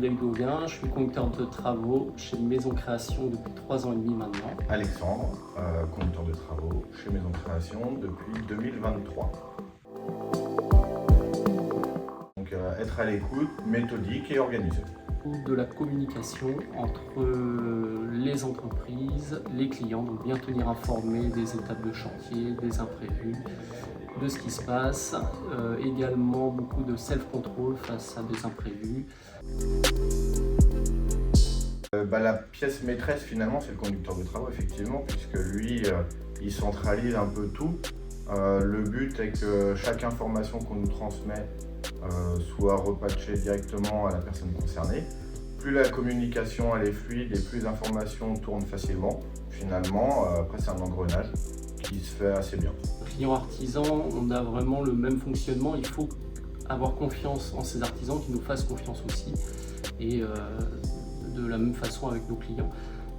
Frédéric Gauguin, je suis conducteur de travaux chez Maison Création depuis 3 ans et demi maintenant. Alexandre, conducteur de travaux chez Maison Création depuis 2023. Donc être à l'écoute, méthodique et organisé. De la communication entre les entreprises, les clients, donc bien tenir informés des étapes de chantier, des imprévus, de ce qui se passe, également beaucoup de self-control face à des imprévus. La pièce maîtresse finalement c'est le conducteur de travaux effectivement, puisque lui il centralise un peu tout. Le but est que chaque information qu'on nous transmet soit repatchée directement à la personne concernée. Plus la communication elle est fluide et plus l'information tourne facilement, finalement après c'est un engrenage qui se fait assez bien. Client artisan, on a vraiment le même fonctionnement, il faut avoir confiance en ces artisans qui nous fassent confiance aussi et de la même façon avec nos clients.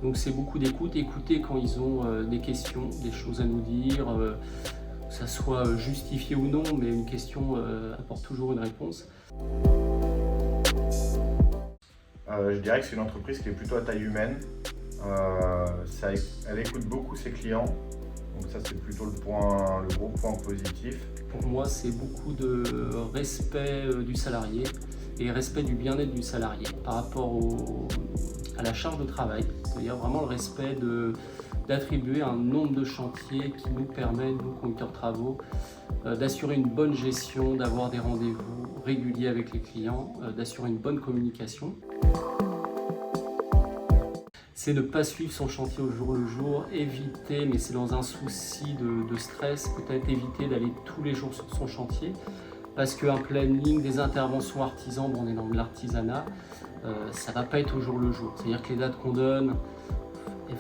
Donc c'est beaucoup d'écoute, écouter quand ils ont des questions, des choses à nous dire, que ça soit justifié ou non, mais une question apporte toujours une réponse. Je dirais que c'est une entreprise qui est plutôt à taille humaine. Elle écoute beaucoup ses clients, donc ça c'est plutôt le gros point positif. Pour moi, c'est beaucoup de respect du salarié et respect du bien-être du salarié par rapport à la charge de travail, c'est-à-dire vraiment le respect d'attribuer un nombre de chantiers qui nous permet, nous conducteurs de travaux, d'assurer une bonne gestion, d'avoir des rendez-vous réguliers avec les clients, d'assurer une bonne communication. C'est ne pas suivre son chantier au jour le jour, éviter, mais c'est dans un souci de stress, peut-être éviter d'aller tous les jours sur son chantier, parce qu'un planning, des interventions artisans, on est dans l'artisanat, ça ne va pas être au jour le jour. C'est-à-dire que les dates qu'on donne,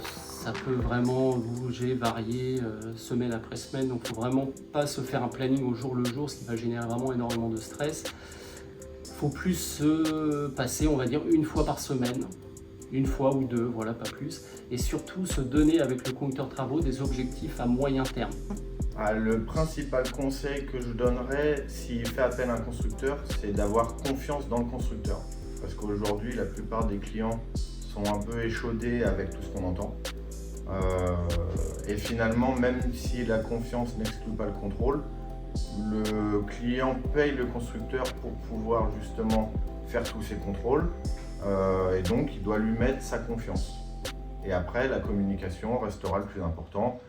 ça peut vraiment bouger, varier semaine après semaine, donc il ne faut vraiment pas se faire un planning au jour le jour, ce qui va générer vraiment énormément de stress. Il faut plus se passer, on va dire, une fois par semaine, une fois ou deux, voilà, pas plus, et surtout se donner avec le conducteur de travaux des objectifs à moyen terme. Le principal conseil que je donnerais s'il fait appel à un constructeur, c'est d'avoir confiance dans le constructeur. Parce qu'aujourd'hui, la plupart des clients sont un peu échaudés avec tout ce qu'on entend. Et finalement, même si la confiance n'exclut pas le contrôle, le client paye le constructeur pour pouvoir justement faire tous ses contrôles. Et donc, il doit lui mettre sa confiance. Et après, la communication restera le plus important.